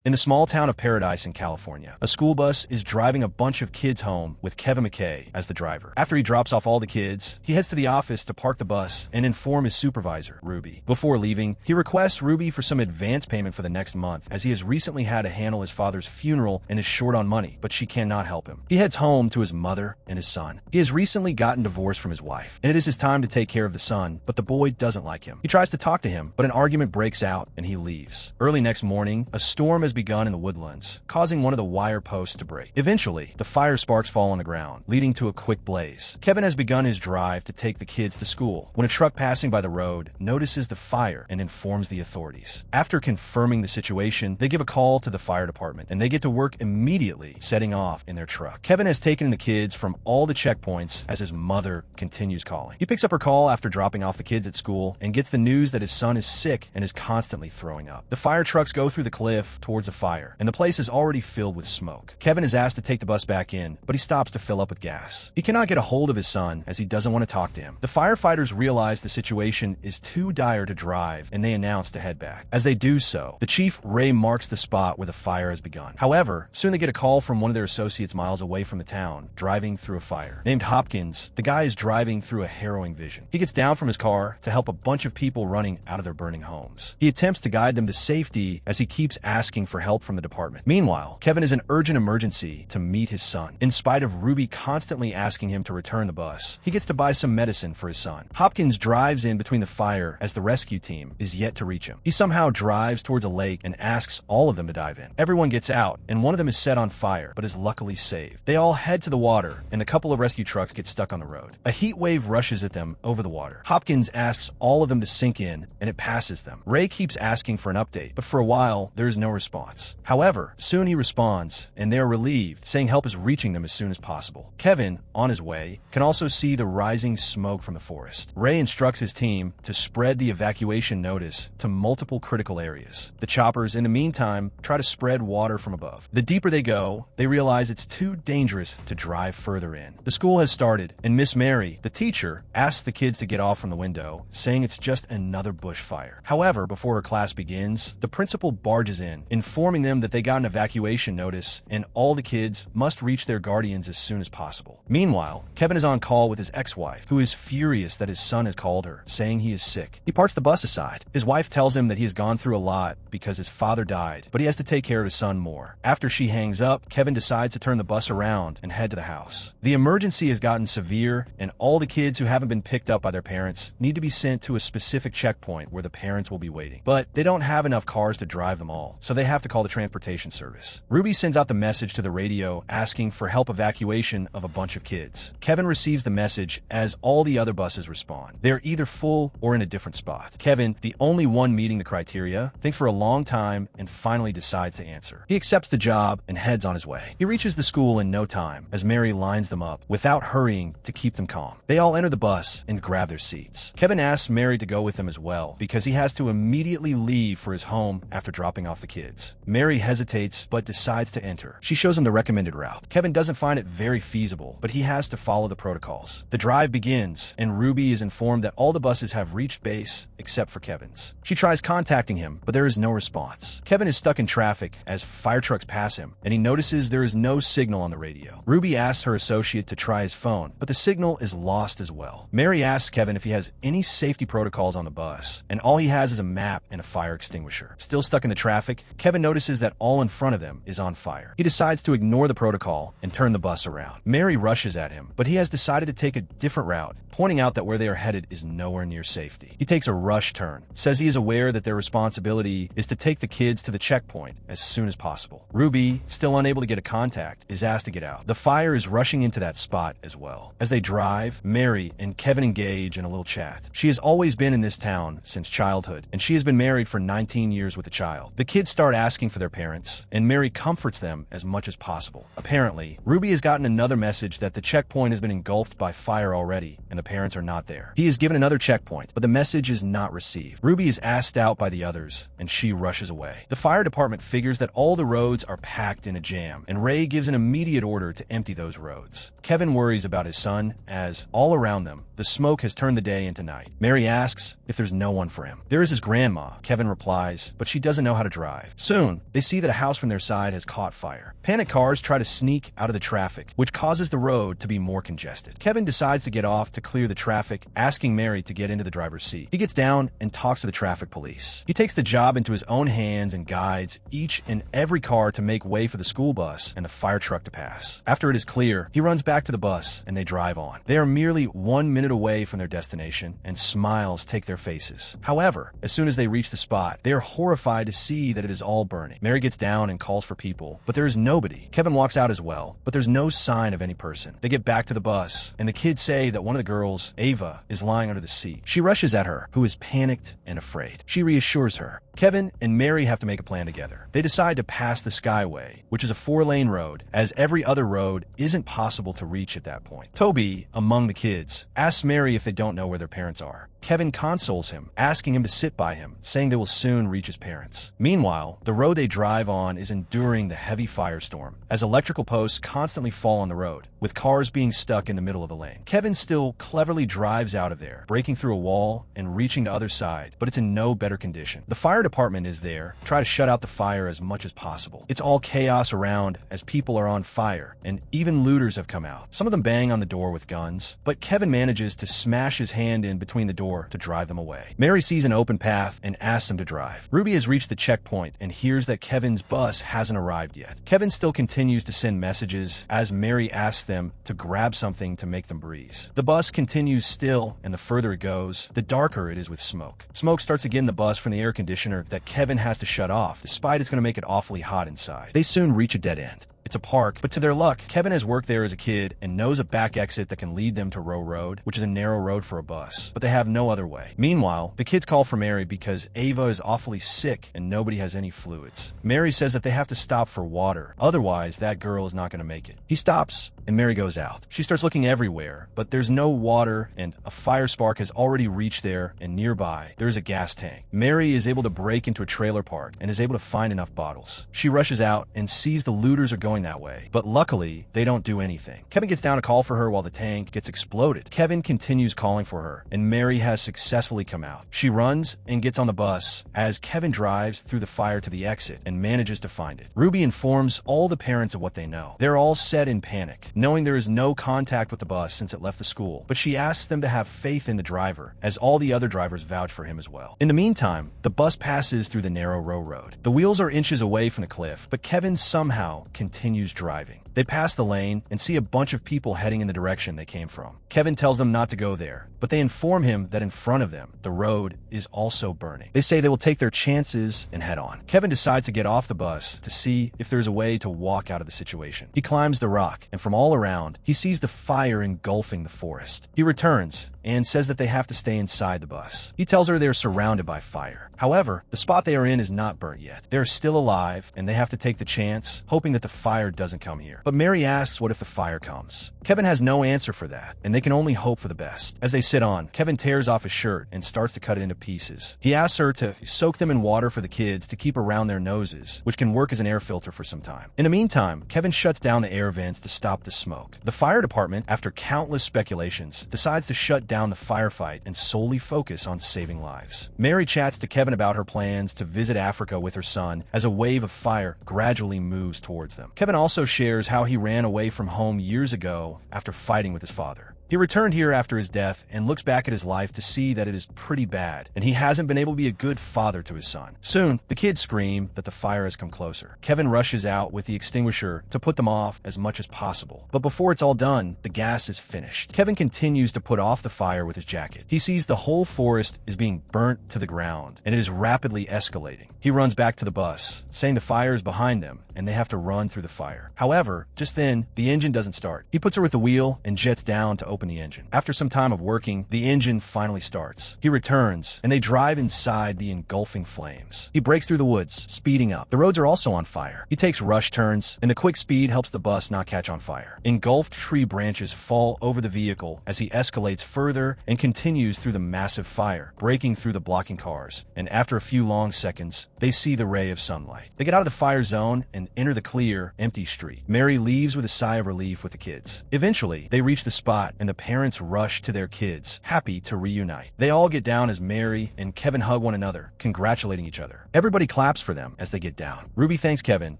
In the small town of Paradise in California, a school bus is driving a bunch of kids home with Kevin McCay as the driver. After he drops off all the kids, he heads to the office to park the bus and inform his supervisor, Ruby. Before leaving, he requests Ruby for some advance payment for the next month, as he has recently had to handle his father's funeral and is short on money, but she cannot help him. He heads home to his mother and his son. He has recently gotten divorced from his wife, and it is his time to take care of the son, but the boy doesn't like him. He tries to talk to him, but an argument breaks out and he leaves. Early next morning, a storm has begun in the woodlands, causing one of the wire posts to break. Eventually, the fire sparks fall on the ground, leading to a quick blaze. Kevin has begun his drive to take the kids to school when a truck passing by the road notices the fire and informs the authorities. After confirming the situation, they give a call to the fire department, and they get to work immediately, setting off in their truck. Kevin has taken the kids from all the checkpoints as his mother continues calling. He picks up her call after dropping off the kids at school and gets the news that his son is sick and is constantly throwing up. The fire trucks go through the cliff towards the fire, and the place is already filled with smoke. Kevin is asked to take the bus back in, but he stops to fill up with gas. He cannot get a hold of his son as he doesn't want to talk to him. The firefighters realize the situation is too dire to drive, and they announce to head back. As they do so, the chief, Ray, marks the spot where the fire has begun. However, soon they get a call from one of their associates miles away from the town, driving through a fire. Named Hopkins, the guy is driving through a harrowing vision. He gets down from his car to help a bunch of people running out of their burning homes. He attempts to guide them to safety as he keeps asking for help from the department. Meanwhile, Kevin is in urgent emergency to meet his son. In spite of Ruby constantly asking him to return the bus, he gets to buy some medicine for his son. Hopkins drives in between the fire as the rescue team is yet to reach him. He somehow drives towards a lake and asks all of them to dive in. Everyone gets out, and one of them is set on fire, but is luckily saved. They all head to the water, and a couple of rescue trucks get stuck on the road. A heat wave rushes at them over the water. Hopkins asks all of them to sink in, and it passes them. Ray keeps asking for an update, but for a while, there is no response. However, soon he responds, and they are relieved, saying help is reaching them as soon as possible. Kevin, on his way, can also see the rising smoke from the forest. Ray instructs his team to spread the evacuation notice to multiple critical areas. The choppers, in the meantime, try to spread water from above. The deeper they go, they realize it's too dangerous to drive further in. The school has started, and Miss Mary, the teacher, asks the kids to get off from the window, saying it's just another bushfire. However, before her class begins, the principal barges in, informing them that they got an evacuation notice and all the kids must reach their guardians as soon as possible. Meanwhile, Kevin is on call with his ex-wife, who is furious that his son has called her, saying he is sick. He parks the bus aside. His wife tells him that he has gone through a lot because his father died, but he has to take care of his son more. After she hangs up, Kevin decides to turn the bus around and head to the house. The emergency has gotten severe, and all the kids who haven't been picked up by their parents need to be sent to a specific checkpoint where the parents will be waiting. But they don't have enough cars to drive them all, so they have to call the transportation service. Ruby sends out the message to the radio asking for help evacuation of a bunch of kids. Kevin receives the message as all the other buses respond. They are either full or in a different spot. Kevin, the only one meeting the criteria, thinks for a long time and finally decides to answer. He accepts the job and heads on his way. He reaches the school in no time as Mary lines them up without hurrying to keep them calm. They all enter the bus and grab their seats. Kevin asks Mary to go with them as well because he has to immediately leave for his home after dropping off the kids. Mary hesitates but decides to enter. She shows him the recommended route. Kevin doesn't find it very feasible, but he has to follow the protocols. The drive begins, and Ruby is informed that all the buses have reached base except for Kevin's. She tries contacting him, but there is no response. Kevin is stuck in traffic as fire trucks pass him, and he notices there is no signal on the radio. Ruby asks her associate to try his phone, but the signal is lost as well. Mary asks Kevin if he has any safety protocols on the bus, and all he has is a map and a fire extinguisher. Still stuck in the traffic, Kevin notices that all in front of them is on fire. He decides to ignore the protocol and turn the bus around. Mary rushes at him, but he has decided to take a different route, pointing out that where they are headed is nowhere near safety. He takes a rush turn, says he is aware that their responsibility is to take the kids to the checkpoint as soon as possible. Ruby, still unable to get a contact, is asked to get out. The fire is rushing into that spot as well. As they drive, Mary and Kevin engage in a little chat. She has always been in this town since childhood, and she has been married for 19 years with a child. The kids start asking for their parents, and Mary comforts them as much as possible. Apparently, Ruby has gotten another message that the checkpoint has been engulfed by fire already, and the parents are not there. He is given another checkpoint, but the message is not received. Ruby is asked out by the others, and she rushes away. The fire department figures that all the roads are packed in a jam, and Ray gives an immediate order to empty those roads. Kevin worries about his son, as all around them, the smoke has turned the day into night. Mary asks if there's no one for him. There is his grandma, Kevin replies, but she doesn't know how to drive. So Soon, they see that a house from their side has caught fire. Panicked cars try to sneak out of the traffic, which causes the road to be more congested. Kevin decides to get off to clear the traffic, asking Mary to get into the driver's seat. He gets down and talks to the traffic police. He takes the job into his own hands and guides each and every car to make way for the school bus and the fire truck to pass. After it is clear, he runs back to the bus and they drive on. They are merely 1 minute away from their destination and smiles take their faces. However, as soon as they reach the spot, they are horrified to see that it is all burning. Mary gets down and calls for people, but there is nobody. Kevin walks out as well, but there's no sign of any person. They get back to the bus, and the kids say that one of the girls, Ava, is lying under the seat. She rushes at her, who is panicked and afraid. She reassures her. Kevin and Mary have to make a plan together. They decide to pass the Skyway, which is a 4-lane road, as every other road isn't possible to reach at that point. Toby, among the kids, asks Mary if they don't know where their parents are. Kevin consoles him, asking him to sit by him, saying they will soon reach his parents. Meanwhile, the road they drive on is enduring the heavy firestorm, as electrical posts constantly fall on the road, with cars being stuck in the middle of the lane. Kevin still cleverly drives out of there, breaking through a wall and reaching the other side, but it's in no better condition. The fire department is there, try to shut out the fire as much as possible. It's all chaos around as people are on fire, and even looters have come out. Some of them bang on the door with guns, but Kevin manages to smash his hand in between the door to drive them away. Mary sees an open path and asks him to drive. Ruby has reached the checkpoint and hears that Kevin's bus hasn't arrived yet. Kevin still continues to send messages as Mary asks them to grab something to make them breathe. The bus continues still, and the further it goes, the darker it is with smoke. Smoke starts to get in the bus from the air conditioner that Kevin has to shut off, despite it's going to make it awfully hot inside. They soon reach a dead end. It's a park, but to their luck, Kevin has worked there as a kid and knows a back exit that can lead them to Row Road, which is a narrow road for a bus, but they have no other way. Meanwhile, the kids call for Mary because Ava is awfully sick and nobody has any fluids. Mary says that they have to stop for water, otherwise that girl is not going to make it. He stops, and Mary goes out. She starts looking everywhere, but there's no water, and a fire spark has already reached there, and nearby, there's a gas tank. Mary is able to break into a trailer park and is able to find enough bottles. She rushes out and sees the looters are going that way, but luckily, they don't do anything. Kevin gets down to call for her while the tank gets exploded. Kevin continues calling for her, and Mary has successfully come out. She runs and gets on the bus as Kevin drives through the fire to the exit and manages to find it. Ruby informs all the parents of what they know. They're all set in panic, knowing there is no contact with the bus since it left the school, but she asks them to have faith in the driver, as all the other drivers vouch for him as well. In the meantime, the bus passes through the narrow Row Road. The wheels are inches away from the cliff, but Kevin somehow continues driving. They pass the lane and see a bunch of people heading in the direction they came from. Kevin tells them not to go there, but they inform him that in front of them, the road is also burning. They say they will take their chances and head on. Kevin decides to get off the bus to see if there's a way to walk out of the situation. He climbs the rock, and from all around, he sees the fire engulfing the forest. He returns and says that they have to stay inside the bus. He tells her they are surrounded by fire. However, the spot they are in is not burnt yet. They are still alive, and they have to take the chance, hoping that the fire doesn't come here. But Mary asks what if the fire comes. Kevin has no answer for that, and they can only hope for the best. As they sit on, Kevin tears off his shirt and starts to cut it into pieces. He asks her to soak them in water for the kids to keep around their noses, which can work as an air filter for some time. In the meantime, Kevin shuts down the air vents to stop the smoke. The fire department, after countless speculations, decides to shut down the firefight and solely focus on saving lives. Mary chats to Kevin about her plans to visit Africa with her son as a wave of fire gradually moves towards them. Kevin also shares how he ran away from home years ago after fighting with his father. He returned here after his death and looks back at his life to see that it is pretty bad, and he hasn't been able to be a good father to his son. Soon, the kids scream that the fire has come closer. Kevin rushes out with the extinguisher to put them off as much as possible. But before it's all done, the gas is finished. Kevin continues to put off the fire with his jacket. He sees the whole forest is being burnt to the ground, and it is rapidly escalating. He runs back to the bus, saying the fire is behind them, and they have to run through the fire. However, just then, the engine doesn't start. He puts her with the wheel and jets down to open the engine. After some time of working, the engine finally starts. He returns, and they drive inside the engulfing flames. He breaks through the woods, speeding up. The roads are also on fire. He takes rush turns, and the quick speed helps the bus not catch on fire. Engulfed tree branches fall over the vehicle as he escalates further and continues through the massive fire, breaking through the blocking cars. And after a few long seconds, they see the ray of sunlight. They get out of the fire zone and enter the clear, empty street. Mary leaves with a sigh of relief with the kids. Eventually, they reach the spot, and the parents rush to their kids, happy to reunite. They all get down as Mary and Kevin hug one another, congratulating each other. Everybody claps for them as they get down. Ruby thanks Kevin,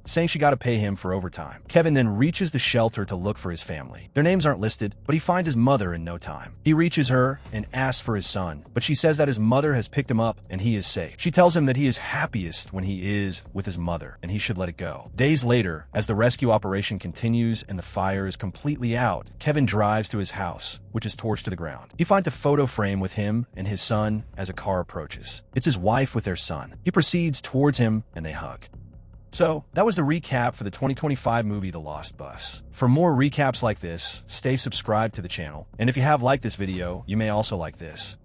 saying she gotta pay him for overtime. Kevin then reaches the shelter to look for his family. Their names aren't listed, but he finds his mother in no time. He reaches her and asks for his son, but she says that his mother has picked him up and he is safe. She tells him that he is happiest when he is with his mother and he should let it go. Days later, as the rescue operation continues and the fire is completely out, Kevin drives to his house, which is torched to the ground. He finds a photo frame with him and his son as a car approaches. It's his wife with their son. He proceeds towards him and they hug. So, that was the recap for the 2025 movie The Lost Bus. For more recaps like this, stay subscribed to the channel. And if you have liked this video, you may also like this.